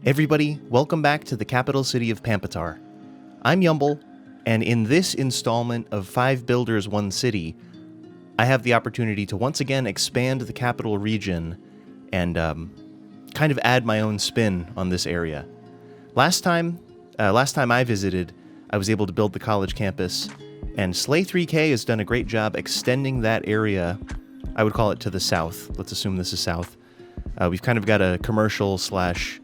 Everybody, welcome back to the capital city of Pampatar. I'm Yumble, and in this installment of 5 Builders, 1 City, I have the opportunity to once again expand the capital region and kind of add my own spin on this area. Last time I visited, I was able to build the college campus, and Slay 3K has done a great job extending that area. I would call it to the south. Let's assume this is south. We've kind of got a commercial slash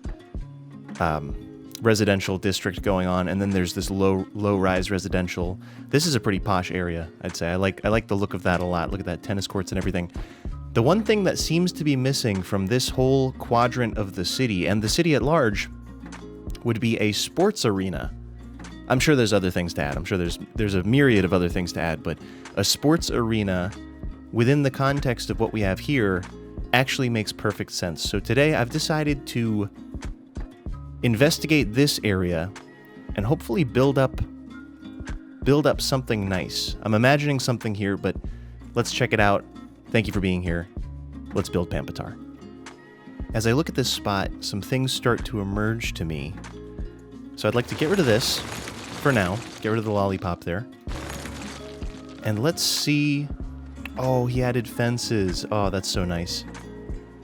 residential district going on, and then there's this low-rise residential. This is a pretty posh area, I'd say. I like the look of that a lot. Look at that, tennis courts and everything. The one thing that seems to be missing from this whole quadrant of the city, and the city at large, would be a sports arena. I'm sure there's other things to add. I'm sure there's a myriad of other things to add, but a sports arena within the context of what we have here actually makes perfect sense. So today I've decided to investigate this area and hopefully build up something nice. I'm imagining something here, but let's check it out. Thank you for being here. Let's build Pampatar. As I look at this spot, some things start to emerge to me. So I'd like to get rid of this for now. Get rid of the lollipop there. And let's see. Oh, he added fences. Oh, that's so nice.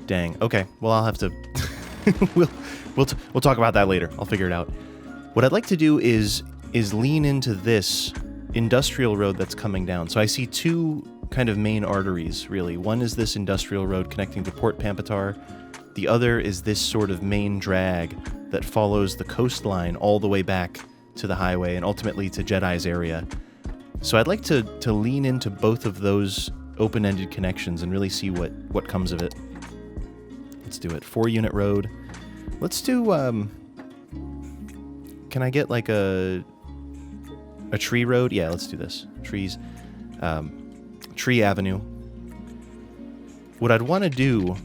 Dang. Okay. Well, I'll have to We'll talk about that later. I'll figure it out. What I'd like to do is lean into this industrial road that's coming down. So I see two kind of main arteries, really. One is this industrial road connecting to Port Pampatar. The other is this sort of main drag that follows the coastline all the way back to the highway and ultimately to Jedi's area. So I'd like to lean into both of those open-ended connections and really see what comes of it. Let's do it. 4-unit road. Let's do, can I get like a tree road? Yeah, let's do this. Trees. Tree avenue. What I'd want to do...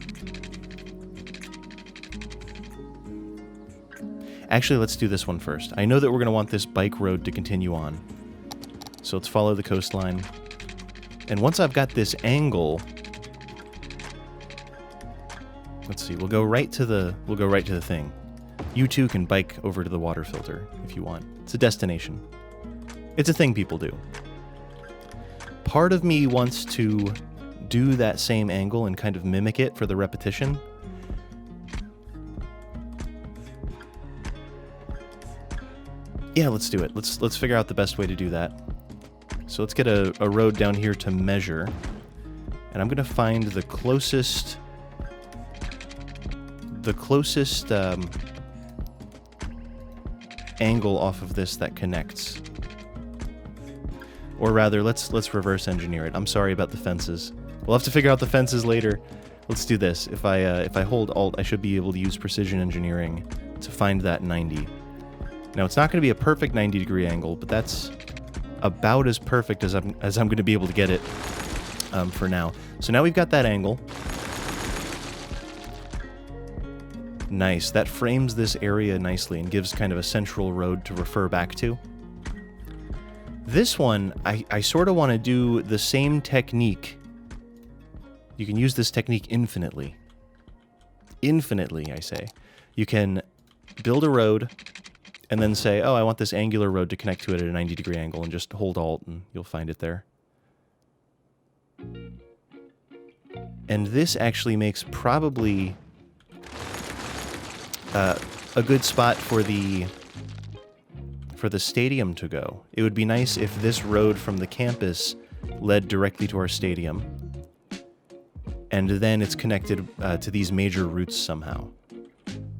Actually, let's do this one first. I know that we're going to want this bike road to continue on. So let's follow the coastline. And once I've got this angle... Let's see, we'll go right to the thing. You too can bike over to the water filter if you want. It's a destination. It's a thing people do. Part of me wants to do that same angle and kind of mimic it for the repetition. Yeah, let's do it. Let's figure out the best way to do that. So let's get a road down here to measure. And I'm gonna find the closest angle off of this that connects. Or rather, let's reverse engineer it. I'm sorry about the fences. We'll have to figure out the fences later. Let's do this. If I hold Alt, I should be able to use precision engineering to find that 90. Now, it's not going to be a perfect 90-degree angle, but that's about as perfect as I'm going to be able to get it for now. So now we've got that angle. Nice. That frames this area nicely and gives kind of a central road to refer back to. This one, I sort of want to do the same technique. You can use this technique infinitely. Infinitely, I say. You can build a road and then say, oh, I want this angular road to connect to it at a 90-degree angle, and just hold Alt and you'll find it there. And this actually makes probably... a good spot for the stadium to go. It would be nice if this road from the campus led directly to our stadium, and then it's connected to these major routes somehow.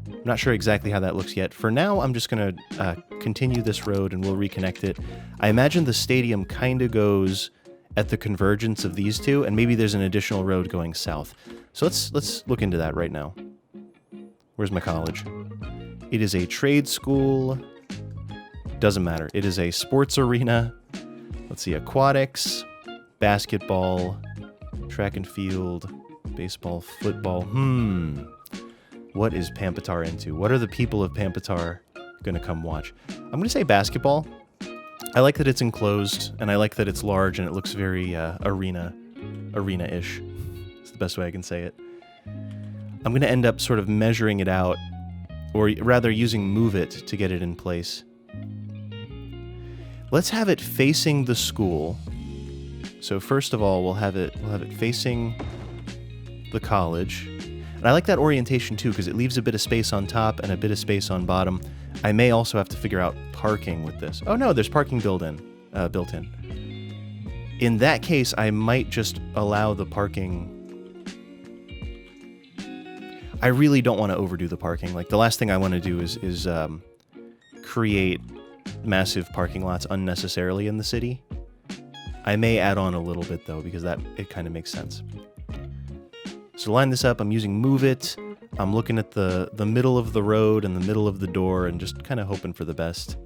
I'm not sure exactly how that looks yet. For now, I'm just going to continue this road and we'll reconnect it. I imagine the stadium kind of goes at the convergence of these two, and maybe there's an additional road going south. So let's look into that right now. Where's my college? It is a trade school. Doesn't matter. It is a sports arena. Let's see, aquatics, basketball, track and field, baseball, football. What is Pampatar into? What are the people of Pampatar going to come watch? I'm going to say basketball. I like that it's enclosed, and I like that it's large, and it looks very arena-ish. It's the best way I can say it. I'm going to end up sort of measuring it out or rather using Move It to get it in place. Let's have it facing the school. So first of all, we'll have it facing the college. And I like that orientation too, because it leaves a bit of space on top and a bit of space on bottom. I may also have to figure out parking with this. Oh no, there's parking built in. In that case, I might just allow the parking. I really don't want to overdo the parking. Like, the last thing I want to do is create massive parking lots unnecessarily in the city. I may add on a little bit though, because it kind of makes sense. So to line this up, I'm using Move It. I'm looking at the middle of the road and the middle of the door and just kind of hoping for the best.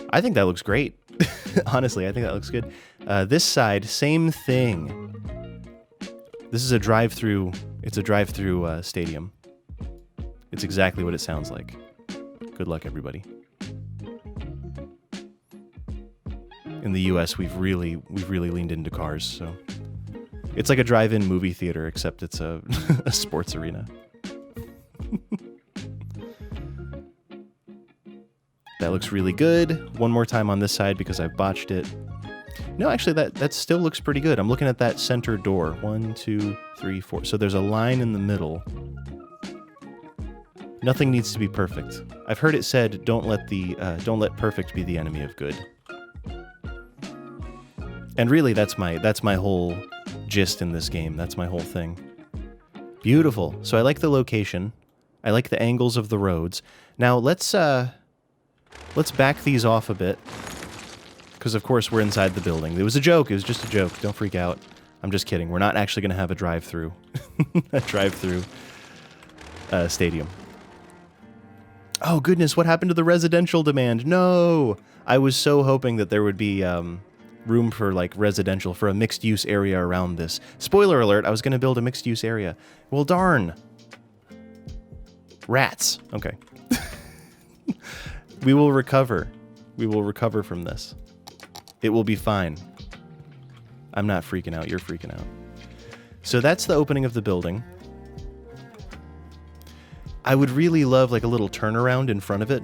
I think that looks great. Honestly, I think that looks good. This side, same thing. This is a drive-through. It's a drive-through stadium. It's exactly what it sounds like. Good luck, everybody. In the U.S., we've really leaned into cars, so it's like a drive-in movie theater, except it's a sports arena. That looks really good. One more time on this side because I botched it. No, actually, that still looks pretty good. I'm looking at that center door. 1, 2, 3, 4. So there's a line in the middle. Nothing needs to be perfect. I've heard it said, don't let perfect be the enemy of good. And really, that's my whole gist in this game. That's my whole thing. Beautiful. So I like the location. I like the angles of the roads. Now let's back these off a bit, because of course we're inside the building. It was a joke. It was just a joke. Don't freak out. I'm just kidding. We're not actually going to have a drive-through, stadium. Oh goodness, what happened to the residential demand? No, I was so hoping that there would be room for like residential, for a mixed-use area around this. Spoiler alert, I was going to build a mixed-use area. Well, darn. Rats. Okay. We will recover. We will recover from this. It will be fine. I'm not freaking out. You're freaking out. So that's the opening of the building. I would really love like a little turnaround in front of it.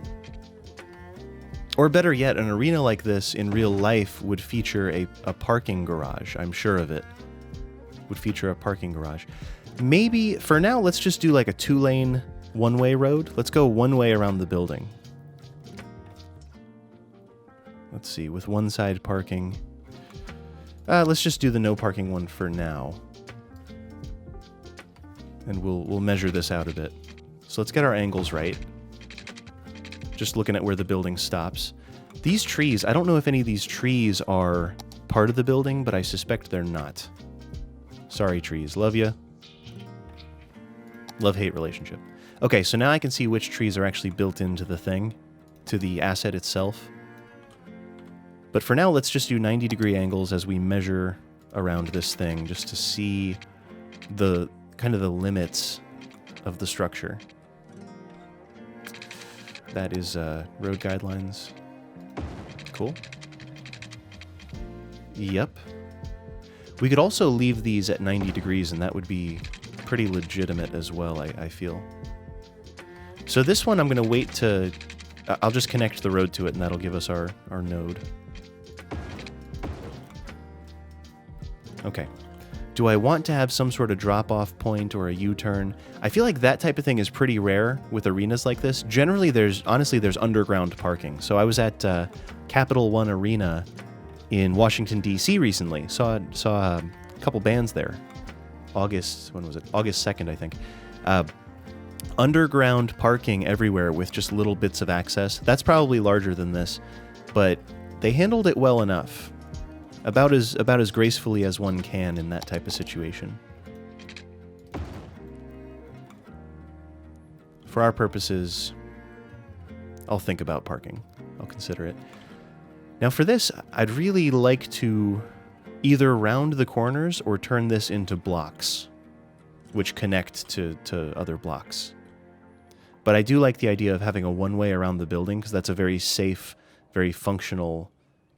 Or better yet, an arena like this in real life would feature a parking garage. I'm sure of it. Would feature a parking garage. Maybe, for now, let's just do like a 2-lane, one-way road. Let's go one way around the building. Let's see, with one side parking. Let's just do the no parking one for now. And we'll measure this out a bit. So let's get our angles right. Just looking at where the building stops. These trees, I don't know if any of these trees are part of the building, but I suspect they're not. Sorry, trees. Love ya. Love-hate relationship. Okay, so now I can see which trees are actually built into the thing, to the asset itself. But for now, let's just do 90-degree angles as we measure around this thing, just to see the kind of the limits of the structure. That is road guidelines. Cool. Yep. We could also leave these at 90 degrees, and that would be pretty legitimate as well, I feel. So this one, I'm going to wait to... I'll just connect the road to it, and that'll give us our node. Okay. Do I want to have some sort of drop-off point or a U-turn? I feel like that type of thing is pretty rare with arenas like this. Generally, there's underground parking. So I was at Capital One Arena in Washington, D.C. recently. Saw a couple bands there. When was it? August 2nd, I think. Underground parking everywhere with just little bits of access. That's probably larger than this, but they handled it well enough. About as gracefully as one can in that type of situation. For our purposes, I'll think about parking. I'll consider it. Now for this, I'd really like to either round the corners or turn this into blocks, which connect to other blocks. But I do like the idea of having a one-way around the building, because that's a very safe, very functional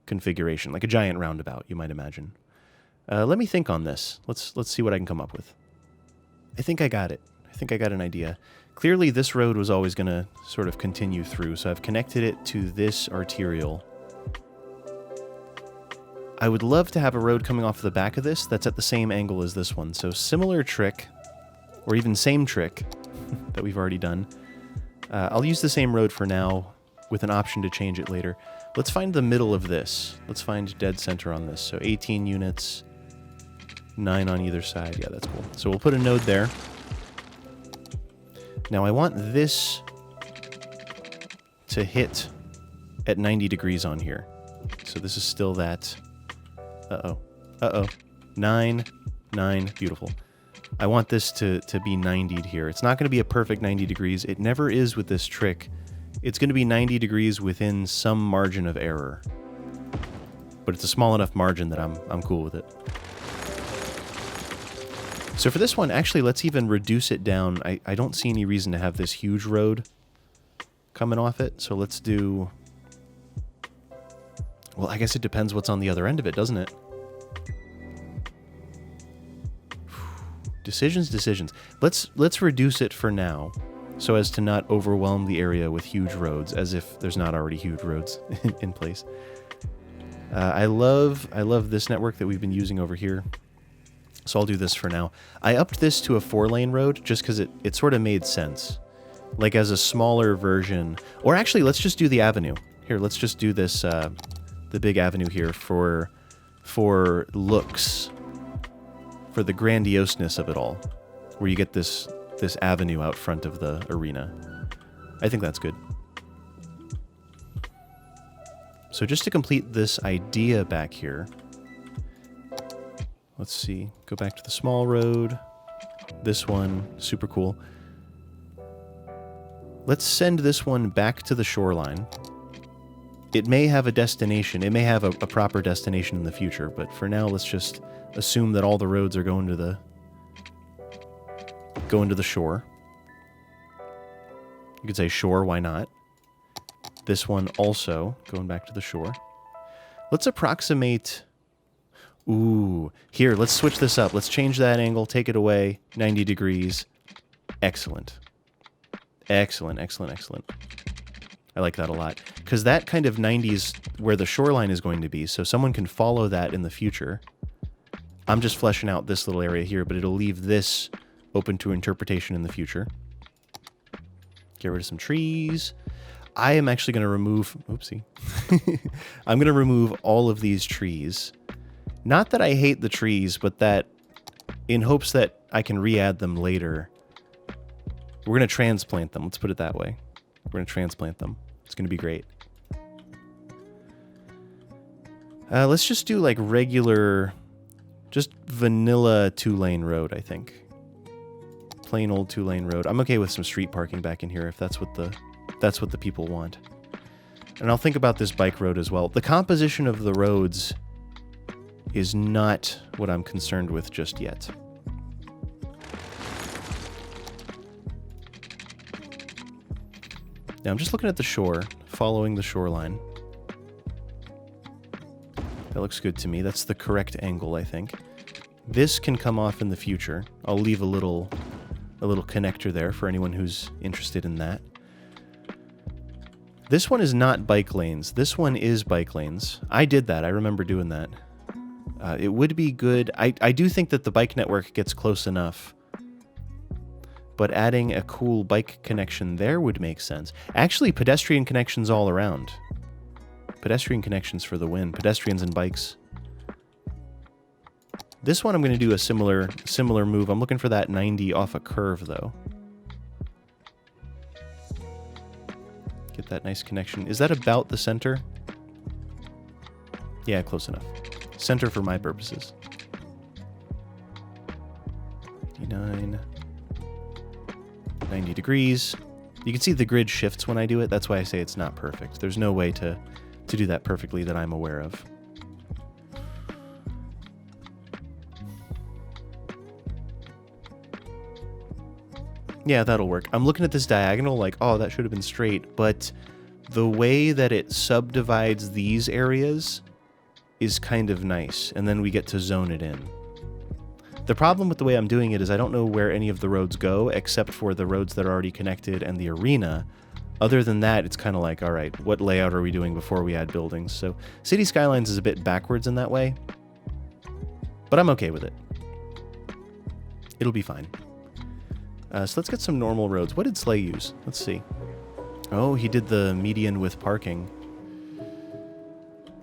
configuration, like a giant roundabout, you might imagine. Let me think on this. Let's see what I can come up with. I think I got it. I think I got an idea. Clearly this road was always going to sort of continue through, so I've connected it to this arterial. I would love to have a road coming off the back of this that's at the same angle as this one. So similar trick, or even same trick that we've already done. I'll use the same road for now with an option to change it later. Let's find the middle of this. Let's find dead center on this. So 18 units, 9 on either side. Yeah, that's cool. So we'll put a node there. Now I want this to hit at 90 degrees on here. So this is still that... Uh-oh. Uh-oh. 9, 9. Beautiful. I want this to be 90'd here. It's not going to be a perfect 90 degrees. It never is with this trick. It's going to be 90 degrees within some margin of error. But it's a small enough margin that I'm cool with it. So for this one, actually, let's even reduce it down. I don't see any reason to have this huge road coming off it. So let's do... Well, I guess it depends what's on the other end of it, doesn't it? Decisions. Let's reduce it for now, so as to not overwhelm the area with huge roads, as if there's not already huge roads in place. I love this network that we've been using over here, so I'll do this for now. I upped this to a 4-lane road just because it sort of made sense, like as a smaller version. Or actually, let's just do the avenue. Here, let's just do this. The big avenue here for looks, for the grandioseness of it all, where you get this avenue out front of the arena. I think that's good. So just to complete this idea back here, let's see, go back to the small road, this one, super cool. Let's send this one back to the shoreline. It may have a destination. It may have a proper destination in the future, but for now, let's just assume that all the roads are going to the shore. You could say shore, why not? This one also going back to the shore. Let's approximate... Ooh, here, let's switch this up. Let's change that angle, take it away, 90 degrees. Excellent. Excellent. I like that a lot. Because that kind of 90 is where the shoreline is going to be, so someone can follow that in the future. I'm just fleshing out this little area here, but it'll leave this open to interpretation in the future. Get rid of some trees. I am actually going to remove... Oopsie. I'm going to remove all of these trees. Not that I hate the trees, but that in hopes that I can re-add them later. We're going to transplant them. Let's put it that way. We're going to transplant them. It's going to be great. Let's just do like regular, just vanilla 2-lane road, I think. Plain old 2-lane road. I'm okay with some street parking back in here if that's what the people want. And I'll think about this bike road as well. The composition of the roads is not what I'm concerned with just yet. Now I'm just looking at the shore, following the shoreline. That looks good to me. That's the correct angle, I think. This can come off in the future. I'll leave a little connector there for anyone who's interested in that. This one is not bike lanes. This one is bike lanes. I did that. I remember doing that. It would be good. I do think that the bike network gets close enough. But adding a cool bike connection there would make sense. Actually, pedestrian connections all around. Pedestrian connections for the win. Pedestrians and bikes. This one I'm going to do a similar move. I'm looking for that 90 off a curve, though. Get that nice connection. Is that about the center? Yeah, close enough. Center for my purposes. 89... 90 degrees. You can see the grid shifts when I do it. That's why I say it's not perfect. There's no way to do that perfectly that I'm aware of. Yeah, that'll work. I'm looking at this diagonal like, oh, that should have been straight, but the way that it subdivides these areas is kind of nice, and then we get to zone it in. The problem with the way I'm doing it is I don't know where any of the roads go except for the roads that are already connected and the arena. Other than that, it's kind of like, all right, what layout are we doing before we add buildings? So City Skylines is a bit backwards in that way, but I'm okay with it. It'll be fine. So let's get some normal roads. What did Slay use? Let's see. Oh, he did the median with parking.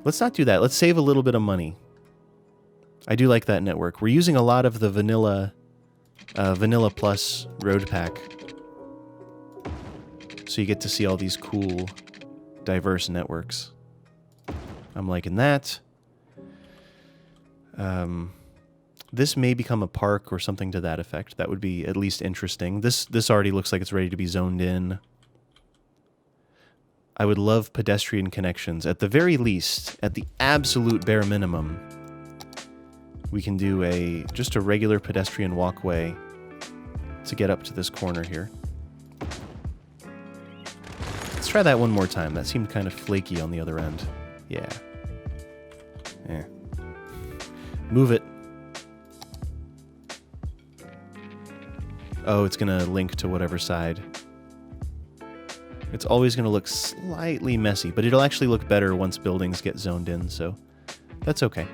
Let's not do that. Let's save a little bit of money. I do like that network. We're using a lot of the Vanilla Plus road pack. So you get to see all these cool, diverse networks. I'm liking that. This may become a park or something to that effect. That would be at least interesting. This already looks like it's ready to be zoned in. I would love pedestrian connections. At the very least, at the absolute bare minimum, we can do just a regular pedestrian walkway to get up to this corner here. Let's try that one more time. That seemed kind of flaky on the other end. Yeah. Move it. Oh, it's going to link to whatever side. It's always going to look slightly messy, but it'll actually look better once buildings get zoned in, so that's okay.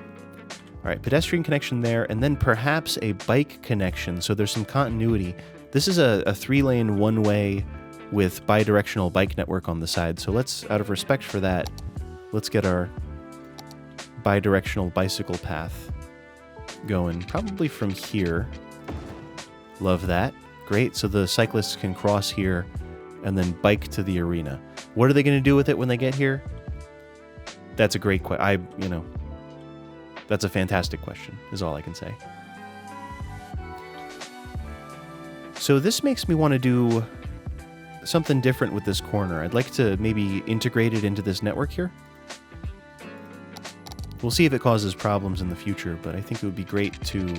All right, pedestrian connection there, and then perhaps a bike connection, so there's some continuity. This is a 3-lane one-way with bi-directional bike network on the side, so let's, out of respect for that, let's get our bi-directional bicycle path going, probably from here. Love that. Great, so the cyclists can cross here and then bike to the arena. What are they going to do with it when they get here? That's a great question. That's a fantastic question, is all I can say. So this makes me want to do something different with this corner. I'd like to maybe integrate it into this network here. We'll see if it causes problems in the future, but I think it would be great to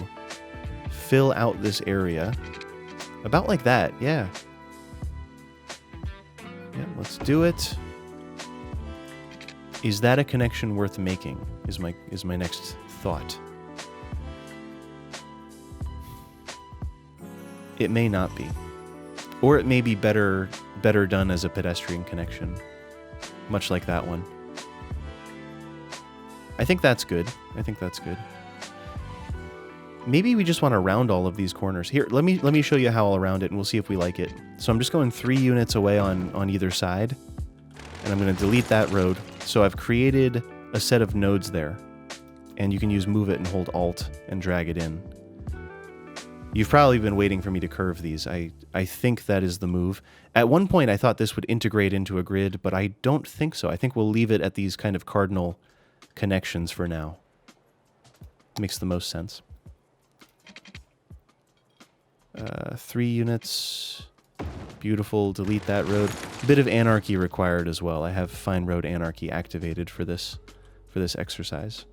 fill out this area about like that. Yeah, let's do it. Is that a connection worth making? Is my next thought. It may not be, or it may be better done as a pedestrian connection, much like that one. I think that's good. Maybe we just want to round all of these corners. Here, let me show you how I'll round it, and we'll see if we like it. So I'm just going 3 units away on either side, and I'm going to delete that road. So I've created a set of nodes there, and you can use Move It and hold Alt and drag it in. You've probably been waiting for me to curve these. I think that is the move. At one point, I thought this would integrate into a grid, but I don't think so. I think we'll leave it at these kind of cardinal connections for now. Makes the most sense. 3 units. Beautiful. Delete that road. A bit of anarchy required as well. I have Fine Road Anarchy activated for this exercise.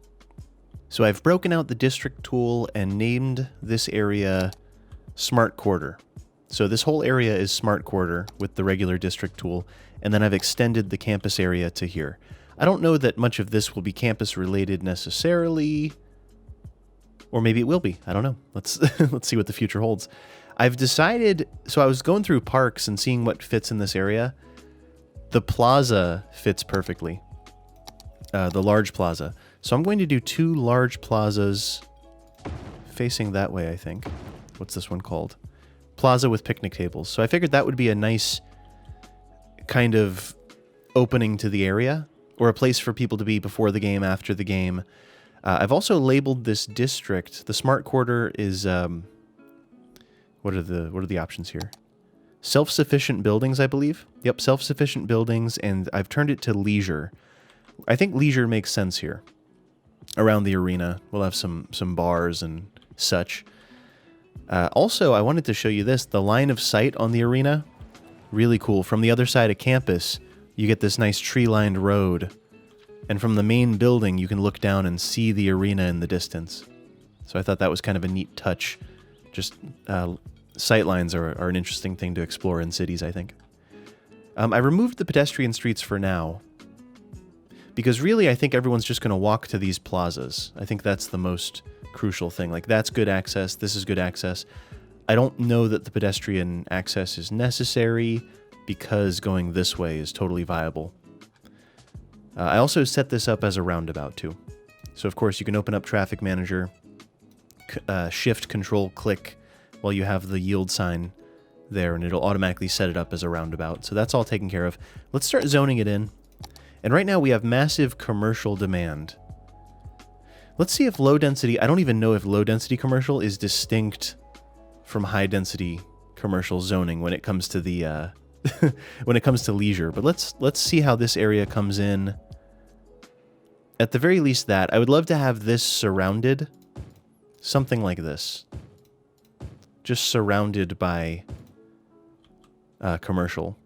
So I've broken out the district tool and named this area Smart Quarter. So this whole area is Smart Quarter with the regular district tool, and then I've extended the campus area to here. I don't know that much of this will be campus related necessarily, or maybe it will be. I don't know. Let's see what the future holds. I've decided, so I was going through parks and seeing what fits in this area. The plaza fits perfectly. The large plaza. So I'm going to do 2 large plazas facing that way, I think. What's this one called? Plaza with picnic tables. So I figured that would be a nice kind of opening to the area, or a place for people to be before the game, after the game. I've also labeled this district. The Smart Quarter is what are the options here? Self-sufficient buildings, I believe. Yep, self-sufficient buildings, and I've turned it to leisure. I think leisure makes sense here. Around the arena, we'll have some bars and such. Also, I wanted to show you this. The line of sight on the arena, really cool. From the other side of campus, you get this nice tree-lined road. And from the main building, you can look down and see the arena in the distance. So I thought that was kind of a neat touch. Just sightlines are an interesting thing to explore in cities, I think. I removed the pedestrian streets for now, because really I think everyone's just going to walk to these plazas. I think that's the most crucial thing. Like, that's good access, this is good access. I don't know that the pedestrian access is necessary because going this way is totally viable. I also set this up as a roundabout too. So of course you can open up Traffic Manager, Shift, Control, click while you have the yield sign there, and it'll automatically set it up as a roundabout. So that's all taken care of. Let's start zoning it in. And right now we have massive commercial demand. Let's see if low density, I don't even know if low density commercial is distinct from high density commercial zoning when it comes to the when it comes to leisure. But let's see how this area comes in. At the very least that. I would love to have this surrounded, something like this. Just surrounded by commercial.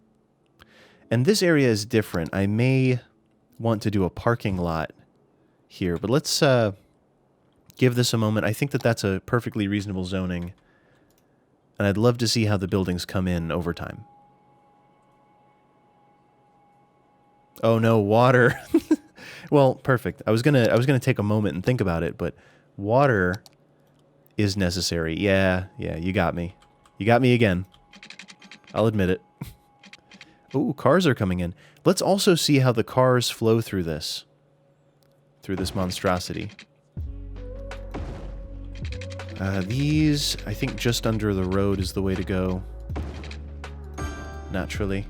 And this area is different. I may want to do a parking lot here, but let's give this a moment. I think that that's a perfectly reasonable zoning, and I'd love to see how the buildings come in over time. Oh no, water. Well, perfect. I was gonna take a moment and think about it, but water is necessary. Yeah, you got me. You got me again. I'll admit it. Ooh, cars are coming in. Let's also see how the cars flow through this monstrosity. These, I think just under the road is the way to go. Naturally.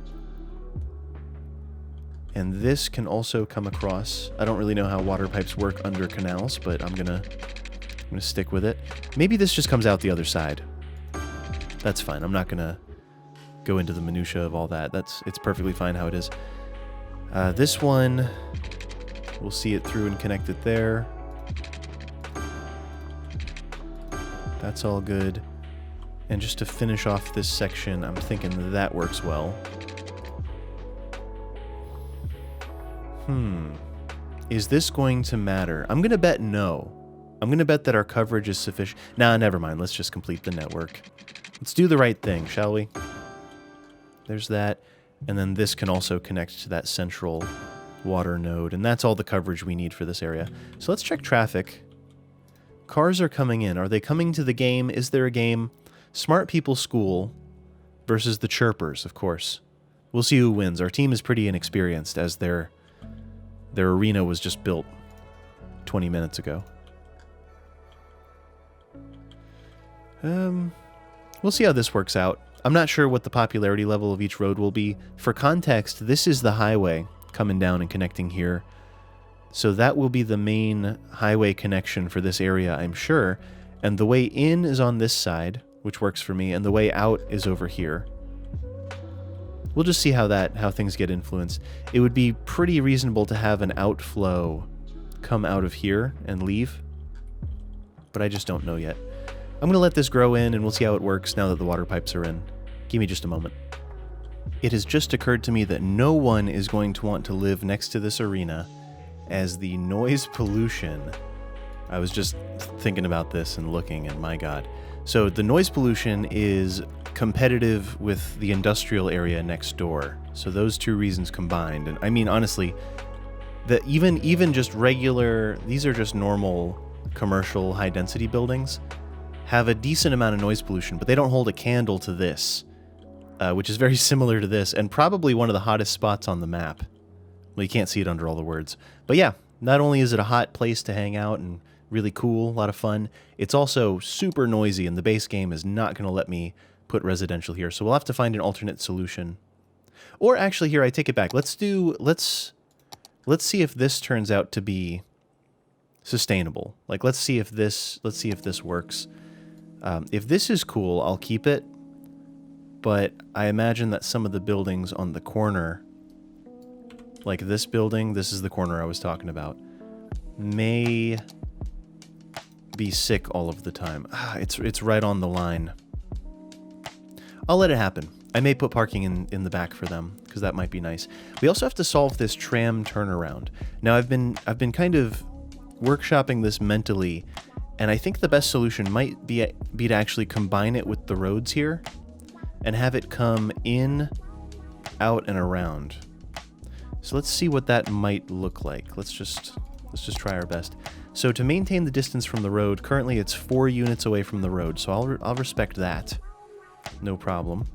And this can also come across. I don't really know how water pipes work under canals, but I'm gonna stick with it. Maybe this just comes out the other side. That's fine. I'm not gonna go into the minutia of all that. It's perfectly fine how it is. This one, we'll see it through and connect it there. That's all good. And just to finish off this section, I'm thinking that works well. Is this going to matter? I'm going to bet no. I'm going to bet that our coverage is sufficient. Nah, never mind. Let's just complete the network. Let's do the right thing, shall we? There's that. And then this can also connect to that central water node. And that's all the coverage we need for this area. So let's check traffic. Cars are coming in. Are they coming to the game? Is there a game? Smart People School versus the Chirpers, of course. We'll see who wins. Our team is pretty inexperienced, as their arena was just built 20 minutes ago. We'll see how this works out. I'm not sure what the popularity level of each road will be. For context, this is the highway coming down and connecting here. So that will be the main highway connection for this area, I'm sure. And the way in is on this side, which works for me, and the way out is over here. We'll just see how things get influenced. It would be pretty reasonable to have an outflow come out of here and leave, but I just don't know yet. I'm going to let this grow in, and we'll see how it works now that the water pipes are in. Give me just a moment. It has just occurred to me that no one is going to want to live next to this arena, as the noise pollution... I was just thinking about this and looking, and my god. So the noise pollution is competitive with the industrial area next door. So those two reasons combined, and I mean, honestly, that even just regular, these are just normal commercial high-density buildings, have a decent amount of noise pollution, but they don't hold a candle to this, which is very similar to this, and probably one of the hottest spots on the map. Well, you can't see it under all the words. But yeah, not only is it a hot place to hang out and really cool, a lot of fun, it's also super noisy, and the base game is not going to let me put residential here, so we'll have to find an alternate solution. Or actually, here, I take it back. Let's see if this turns out to be sustainable. Like, let's see if this works. If this is cool, I'll keep it, but I imagine that some of the buildings on the corner, like this building, this is the corner I was talking about, may be sick all of the time. It's right on the line. I'll let it happen. I may put parking in the back for them, because that might be nice. We also have to solve this tram turnaround. Now, I've been kind of workshopping this mentally, and I think the best solution might be to actually combine it with the roads here and have it come in, out, and around. So let's see what that might look like. Let's just Let's just try our best. So to maintain the distance from the road, currently it's 4 units away from the road, so I'll respect that. No problem.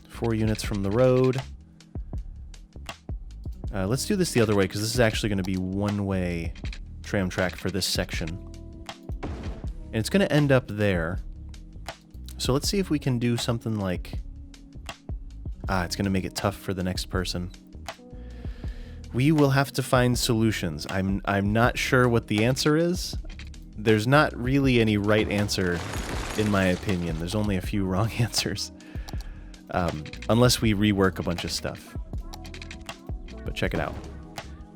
4 units from the road. Let's do this the other way, because this is actually going to be one-way tram track for this section. And it's going to end up there. So let's see if we can do something like... it's going to make it tough for the next person. We will have to find solutions. I'm not sure what the answer is. There's not really any right answer, in my opinion. There's only a few wrong answers. Unless we rework a bunch of stuff. But check it out.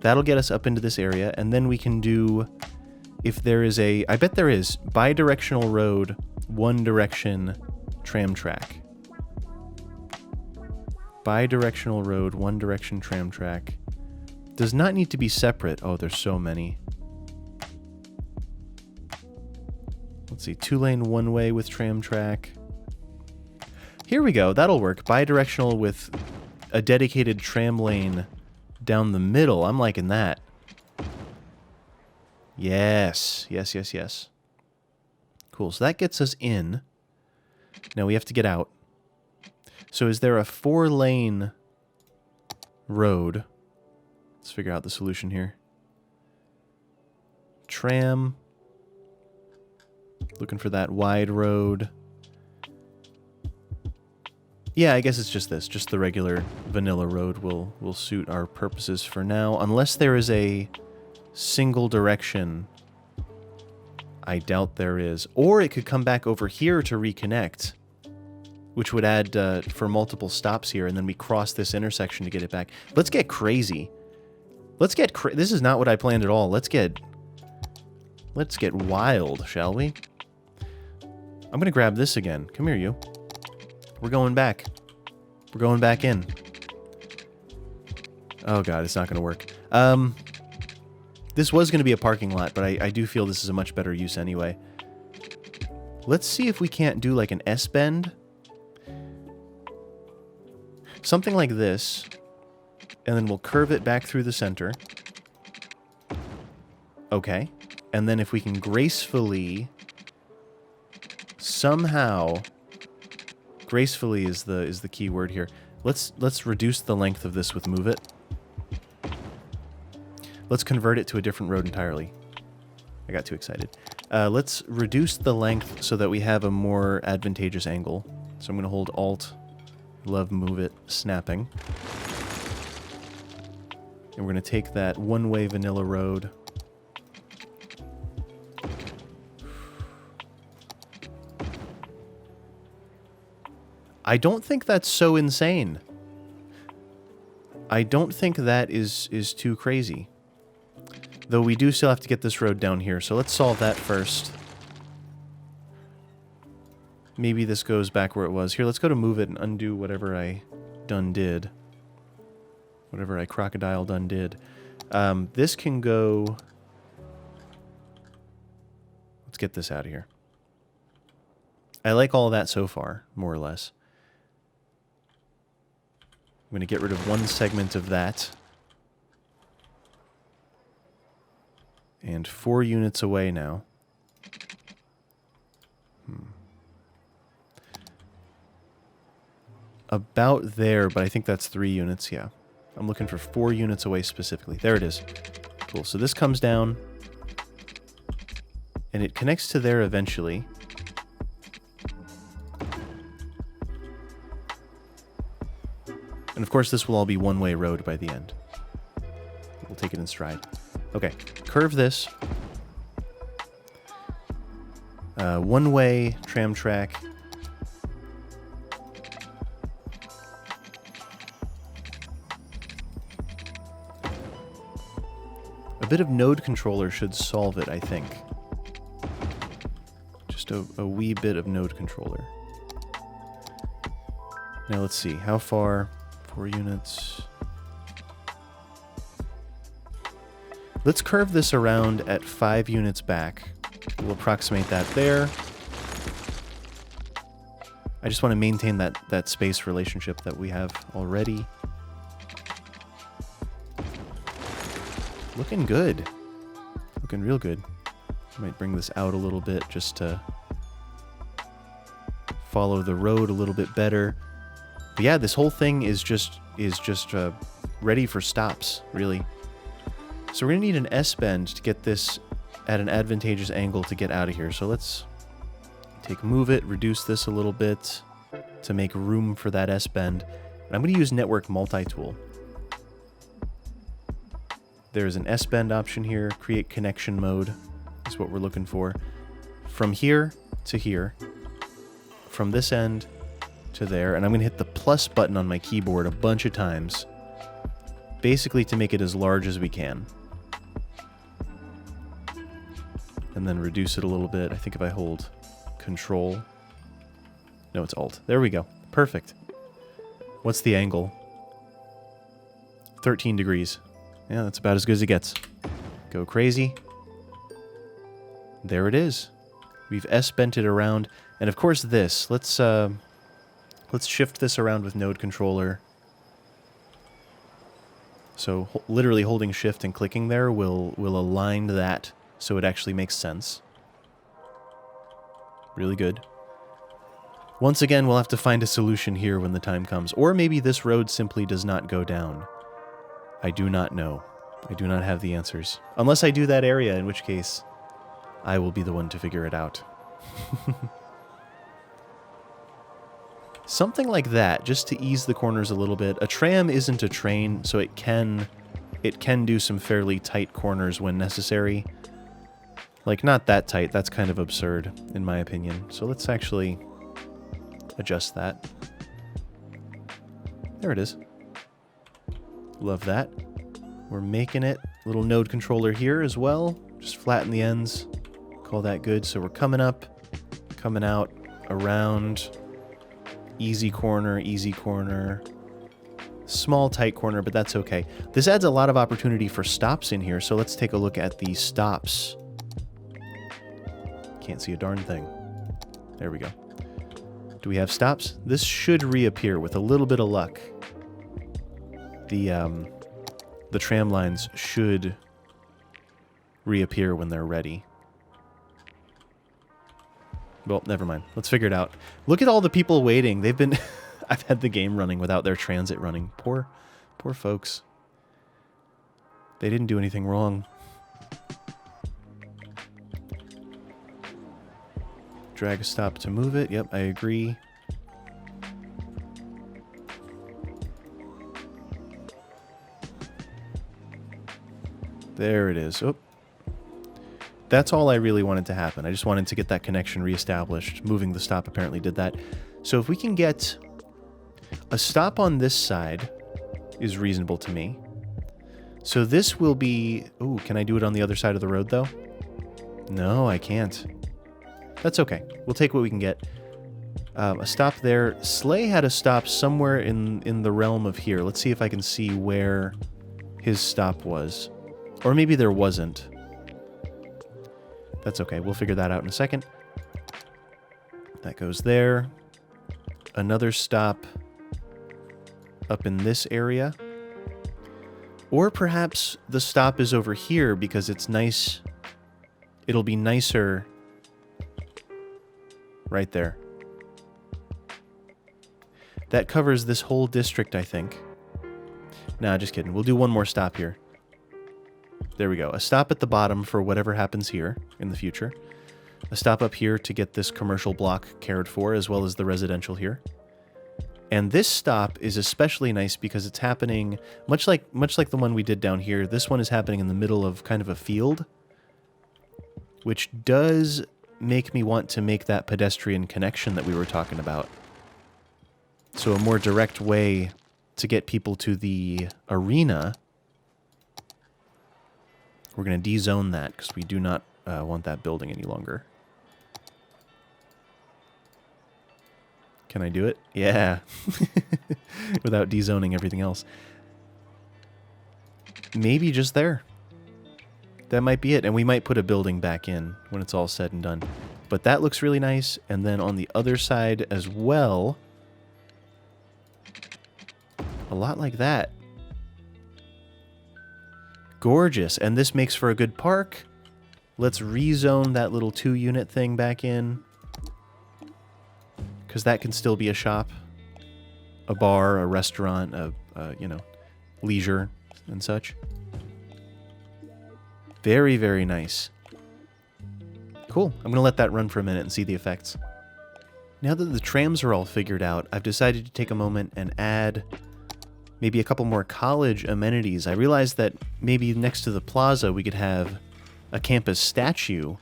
That'll get us up into this area, and then we can do... If there is a... I bet there is. Bi-directional road, one-direction tram track. Bi-directional road, one-direction tram track. Does not need to be separate. Oh, there's so many. Let's see. 2-lane one-way with tram track. Here we go. That'll work. Bi-directional with a dedicated tram lane down the middle. I'm liking that. Yes. Yes, yes, yes. Cool. So that gets us in. Now we have to get out. So is there a 4-lane road? Let's figure out the solution here. Tram. Looking for that wide road. Yeah, I guess it's just this. Just the regular vanilla road will suit our purposes for now. Unless there is a single direction. I doubt there is. Or it could come back over here to reconnect. Which would add for multiple stops here. And then we cross this intersection to get it back. Let's get crazy. Let's get this is not what I planned at all. Let's get wild, shall we? I'm going to grab this again. Come here, you. We're going back. We're going back in. Oh, God, it's not going to work. This was going to be a parking lot, but I do feel this is a much better use anyway. Let's see if we can't do like an S-bend. Something like this. And then we'll curve it back through the center. Okay. And then if we can gracefully... Somehow... Gracefully is the key word here. Let's reduce the length of this with move it. Let's convert it to a different road entirely. I got too excited. Let's reduce the length so that we have a more advantageous angle. So I'm going to hold Alt, love move it, snapping. And we're going to take that one-way vanilla road. I don't think that's so insane. I don't think that is too crazy. Though we do still have to get this road down here, so let's solve that first. Maybe this goes back where it was. Here, let's go to move it and undo whatever I done did. Whatever I crocodile done did. This can go... Let's get this out of here. I like all of that so far, more or less. I'm going to get rid of one segment of that. And 4 units away now. About there, but I think that's 3 units, yeah. I'm looking for 4 units away specifically. There it is. Cool, so this comes down. And it connects to there eventually. And of course this will all be one-way road by the end. We'll take it in stride. Okay, curve this. One-way tram track. A bit of node controller should solve it, I think. Just a wee bit of node controller. Now let's see, how far? 4 units. Let's curve this around at 5 units back. We'll approximate that there. I just want to maintain that space relationship that we have already. Looking good. looking real good. Might bring this out a little bit just to follow the road a little bit better. But yeah, this whole thing is just ready for stops, really. So we're gonna need an S-bend to get this at an advantageous angle to get out of here. So let's move it, reduce this a little bit to make room for that S-bend. And I'm gonna use Network Multi-Tool. There's an S-bend option here. Create connection mode is what we're looking for. From here to here. From this end to there. And I'm going to hit the plus button on my keyboard a bunch of times. Basically to make it as large as we can. And then reduce it a little bit. I think if I hold Control... No, it's Alt. There we go. Perfect. What's the angle? 13 degrees. Yeah, that's about as good as it gets. Go crazy. There it is. We've S-bent it around. And of course this. Let's shift this around with Node Controller. So literally holding Shift and clicking there will align that so it actually makes sense. Really good. Once again, we'll have to find a solution here when the time comes. Or maybe this road simply does not go down. I do not know. I do not have the answers. Unless I do that area, in which case I will be the one to figure it out. Something like that, just to ease the corners a little bit. A tram isn't a train, so it can do some fairly tight corners when necessary. Like, not that tight. That's kind of absurd, in my opinion. So let's actually adjust that. There it is. Love that. We're making it. Little node controller here as well. Just flatten the ends. Call that good. So we're coming up, coming out, around. Easy corner, small tight corner, but that's okay. This adds a lot of opportunity for stops in here, so let's take a look at the stops. Can't see a darn thing. There we go. Do we have stops? This should reappear with a little bit of luck. The tram lines should reappear when they're ready. Well, never mind. Let's figure it out. Look at all the people waiting. They've been... I've had the game running without their transit running. Poor folks. They didn't do anything wrong. Drag a stop to move it. Yep, I agree. There it is. Oh. That's all I really wanted to happen. I just wanted to get that connection reestablished. Moving the stop apparently did that. So if we can get a stop on this side is reasonable to me. So this will be... Ooh, can I do it on the other side of the road, though? No, I can't. That's okay. We'll take what we can get. A stop there. Slay had a stop somewhere in the realm of here. Let's see if I can see where his stop was. Or maybe there wasn't. That's okay. We'll figure that out in a second. That goes there. Another stop up in this area. Or perhaps the stop is over here because it's nice. It'll be nicer right there. That covers this whole district, I think. Nah, just kidding. We'll do one more stop here. There we go. A stop at the bottom for whatever happens here in the future. A stop up here to get this commercial block cared for, as well as the residential here. And this stop is especially nice because it's happening, much like the one we did down here, this one is happening in the middle of kind of a field, which does make me want to make that pedestrian connection that we were talking about. So a more direct way to get people to the arena. We're going to de-zone that because we do not want that building any longer. Can I do it? Yeah. Without de-zoning everything else. Maybe just there. That might be it. And we might put a building back in when it's all said and done. But that looks really nice. And then on the other side as well, a lot like that. Gorgeous. And this makes for a good park. Let's rezone that little 2-unit thing back in, because that can still be a shop, a bar, a restaurant, you know, leisure and such. Very, very nice. Cool. I'm going to let that run for a minute and see the effects. Now that the trams are all figured out, I've decided to take a moment and add maybe a couple more college amenities. I realized that maybe next to the plaza we could have a campus statue.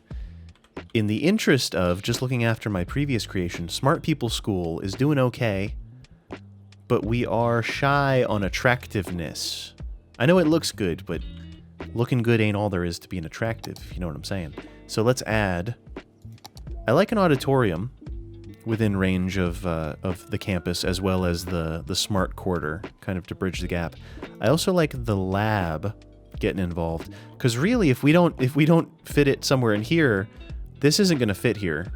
In the interest of just looking after my previous creation, Smart People School is doing okay, but we are shy on attractiveness. I know it looks good, but looking good ain't all there is to being attractive, if you know what I'm saying. So let's add... I like an auditorium within range of the campus, as well as the smart quarter, kind of to bridge the gap. I also like the lab getting involved, because really, if we don't fit it somewhere in here, this isn't going to fit here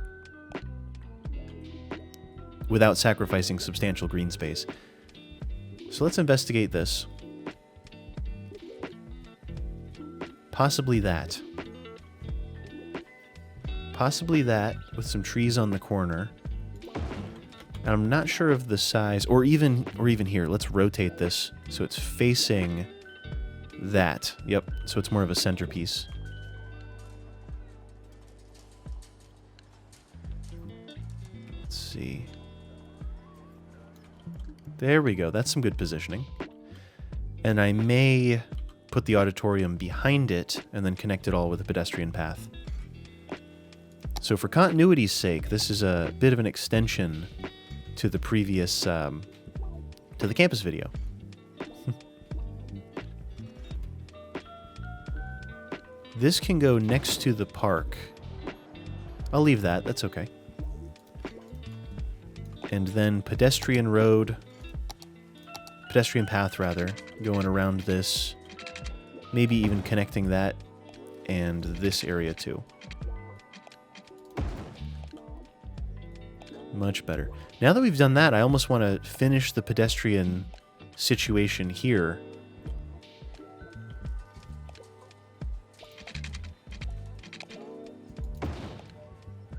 without sacrificing substantial green space. So let's investigate this. Possibly that. Possibly that, with some trees on the corner. And I'm not sure of the size, or even here. Let's rotate this so it's facing that. Yep, so it's more of a centerpiece. Let's see. There we go. That's some good positioning. And I may put the auditorium behind it and then connect it all with a pedestrian path. So for continuity's sake, this is a bit of an extension to the previous, to the campus video. This can go next to the park. I'll leave that, that's okay. And then pedestrian path rather, going around this, maybe even connecting that and this area too. Much better. Now that we've done that, I almost want to finish the pedestrian situation here.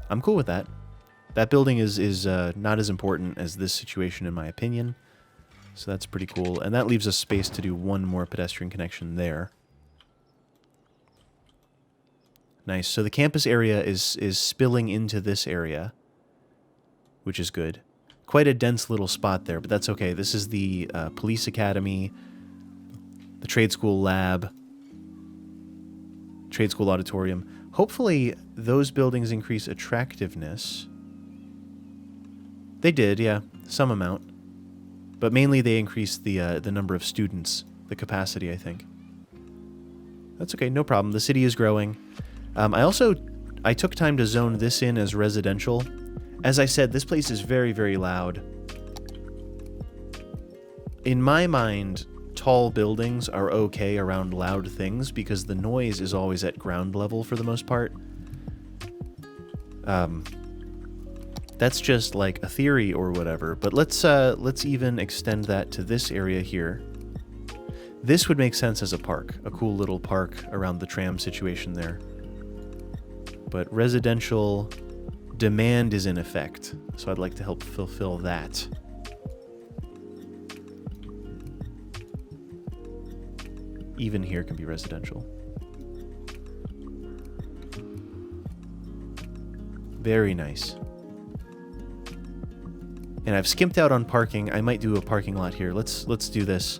I'm cool with that. That building is not as important as this situation in my opinion. So that's pretty cool. And that leaves us space to do one more pedestrian connection there. Nice. So the campus area is spilling into this area, which is good. Quite a dense little spot there, but that's okay. This is the police academy, the trade school lab, trade school auditorium. Hopefully those buildings increase attractiveness. They did, yeah, some amount. But mainly they increase the number of students, the capacity, I think. That's okay, no problem. The city is growing. I took time to zone this in as residential. As I said, this place is very, very loud. In my mind, tall buildings are okay around loud things because the noise is always at ground level for the most part. That's just like a theory or whatever, but let's even extend that to this area here. This would make sense as a park, a cool little park around the tram situation there. But residential demand is in effect, so I'd like to help fulfill that. Even here can be residential. Very nice. And I've skimped out on parking. I might do a parking lot here. Let's do this.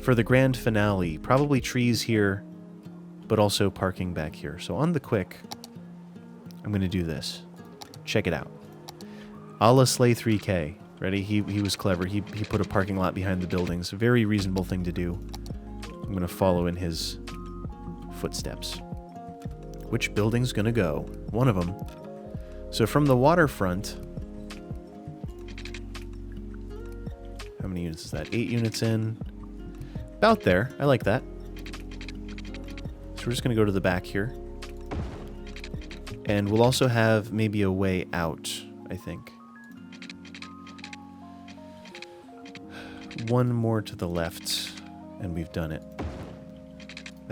For the grand finale, probably trees here, but also parking back here. So on the quick, I'm going to do this. Check it out. A la Slay 3K. Ready? He was clever. He put a parking lot behind the buildings. A very reasonable thing to do. I'm going to follow in his footsteps. Which building's going to go? One of them. So from the waterfront... How many units is that? 8 units in. About there. I like that. So we're just going to go to the back here. And we'll also have maybe a way out, I think. One more to the left, and we've done it.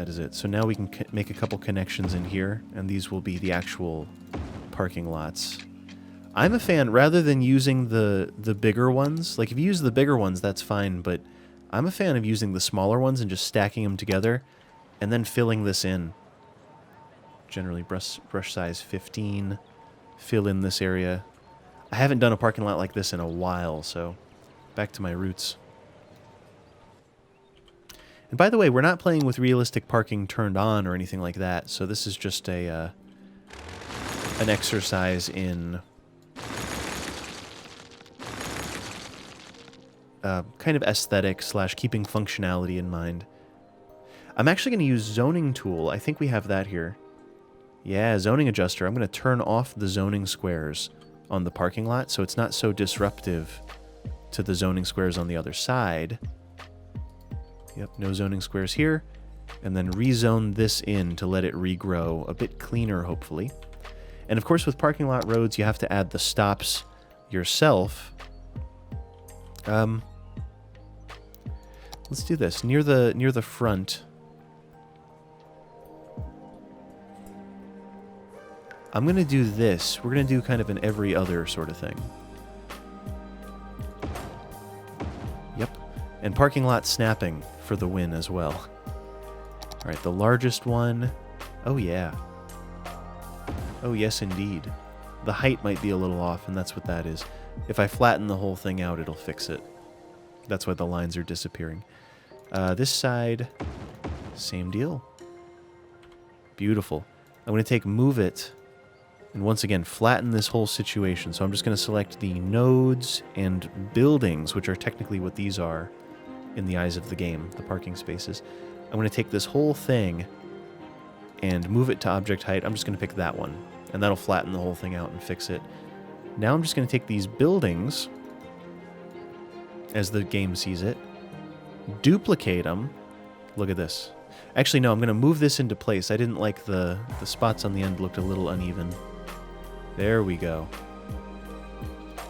That is it. So now we can make a couple connections in here, and these will be the actual parking lots. I'm a fan, rather than using the bigger ones, like if you use the bigger ones, that's fine, but I'm a fan of using the smaller ones and just stacking them together and then filling this in. Generally brush size 15, fill in this area. I haven't done a parking lot like this in a while, so back to my roots. And by the way, we're not playing with realistic parking turned on or anything like that, so this is just a an exercise in kind of aesthetic / keeping functionality in mind. I'm actually going to use zoning tool. I think we have that here. Yeah, zoning adjuster. I'm going to turn off the zoning squares on the parking lot so it's not so disruptive to the zoning squares on the other side. Yep, no zoning squares here. And then rezone this in to let it regrow a bit cleaner, hopefully. And of course, with parking lot roads, you have to add the stops yourself. Let's do this. Near the front, I'm going to do this. We're going to do kind of an every other sort of thing. Yep. And parking lot snapping for the win as well. All right, the largest one. Oh, yeah. Oh, yes, indeed. The height might be a little off, and that's what that is. If I flatten the whole thing out, it'll fix it. That's why the lines are disappearing. This side, same deal. Beautiful. I'm going to take move it, and once again, flatten this whole situation. So I'm just going to select the nodes and buildings, which are technically what these are in the eyes of the game, the parking spaces. I'm going to take this whole thing and move it to object height. I'm just going to pick that one, and that'll flatten the whole thing out and fix it. Now I'm just going to take these buildings, as the game sees it, duplicate them. Look at this. Actually, no, I'm going to move this into place. I didn't like the spots on the end looked a little uneven. There we go.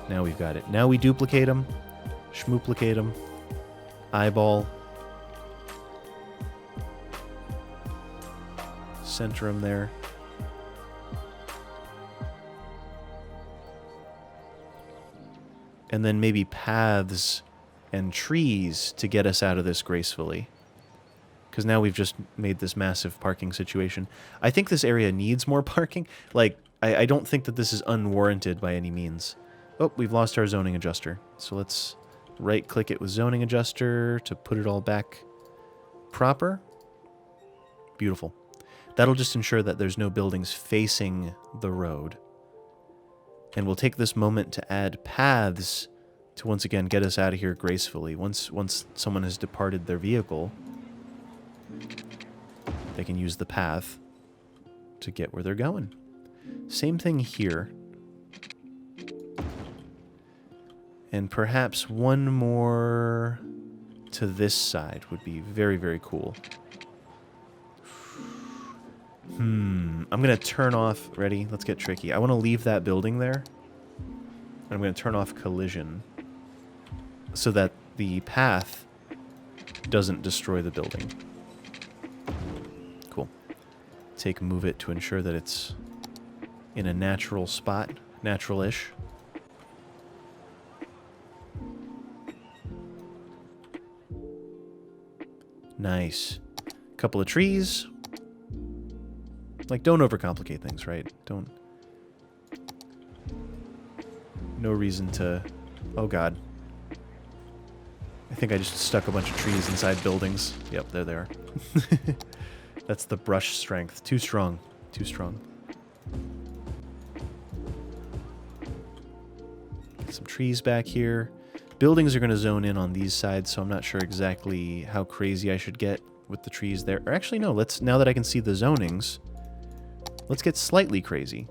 Now we've got it. Now we duplicate them, schmooplicate them, eyeball, center them there. And then maybe paths and trees to get us out of this gracefully. Because now we've just made this massive parking situation. I think this area needs more parking. Like, I don't think that this is unwarranted by any means. Oh, we've lost our zoning adjuster. So let's right-click it with zoning adjuster to put it all back proper. Beautiful. That'll just ensure that there's no buildings facing the road. And we'll take this moment to add paths to once again get us out of here gracefully. Once someone has departed their vehicle, they can use the path to get where they're going. Same thing here. And perhaps one more to this side would be very, very cool. I'm going to turn off... Ready? Let's get tricky. I want to leave that building there. And I'm going to turn off collision so that the path doesn't destroy the building. Cool. Take move it to ensure that it's in a natural spot. Natural-ish. Nice. Couple of trees. Like, don't overcomplicate things, right? Don't... No reason to... Oh, God. I think I just stuck a bunch of trees inside buildings. Yep, there they are. That's the brush strength. Too strong. Too strong. Get some trees back here. Buildings are going to zone in on these sides, so I'm not sure exactly how crazy I should get with the trees there. Or actually, no. Let's... Now that I can see the zonings... Let's get slightly crazy.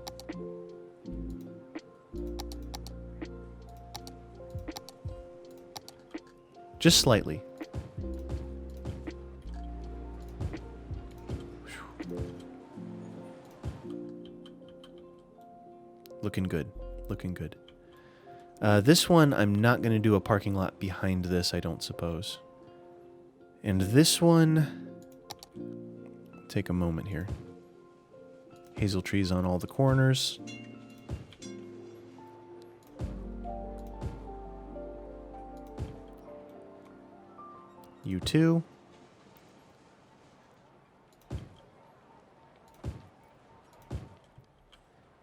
Just slightly. Looking good. Looking good. This one, I'm not going to do a parking lot behind this, I don't suppose. And this one... take a moment here. Hazel trees on all the corners. You too.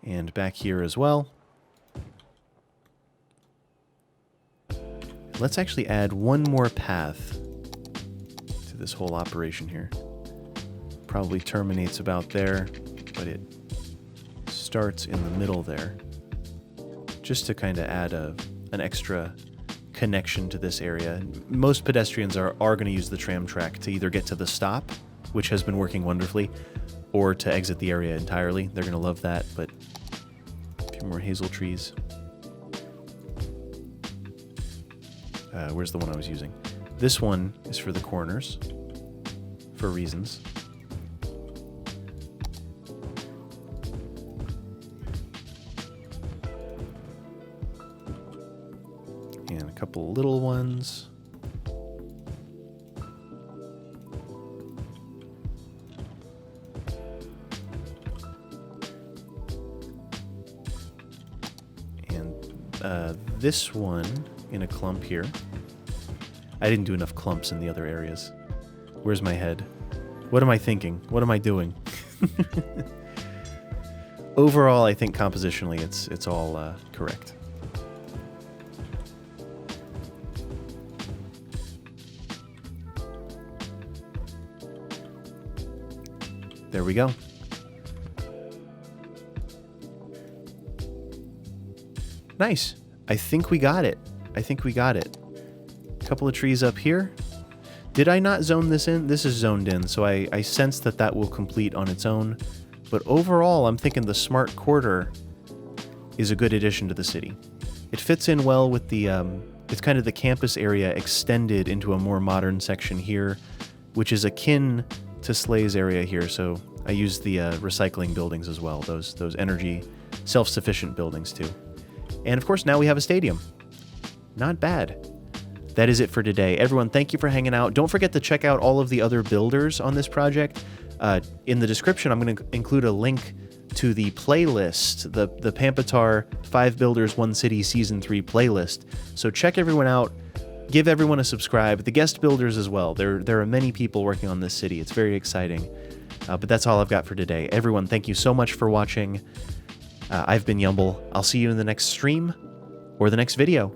And back here as well. Let's actually add one more path to this whole operation here. Probably terminates about there, but it starts in the middle there. Just to kind of add an extra connection to this area. Most pedestrians are going to use the tram track to either get to the stop, which has been working wonderfully, or to exit the area entirely. They're going to love that, but a few more hazel trees. Where's the one I was using? This one is for the corners, for reasons. And a couple little ones. And this one in a clump here. I didn't do enough clumps in the other areas. Where's my head? What am I thinking? What am I doing? Overall, I think compositionally it's all correct. There we go. Nice. I think we got it. Couple of trees up here. Did I not zone this in? This is zoned in, so I sense that will complete on its own. But overall, I'm thinking the smart quarter is a good addition to the city. It fits in well with the, it's kind of the campus area extended into a more modern section here, which is akin to Slay's area here. So I use the recycling buildings as well, those energy self-sufficient buildings too. And of course, now we have a stadium. Not bad. That is it for today. Everyone, thank you for hanging out. Don't forget to check out all of the other builders on this project. In the description, I'm going to include a link to the playlist, the Pampatar 5 Builders 1 City Season 3 playlist. So check everyone out. Give everyone a subscribe. The guest builders as well. There are many people working on this city. It's very exciting. But that's all I've got for today. Everyone, thank you so much for watching. I've been Yumble. I'll see you in the next stream or the next video.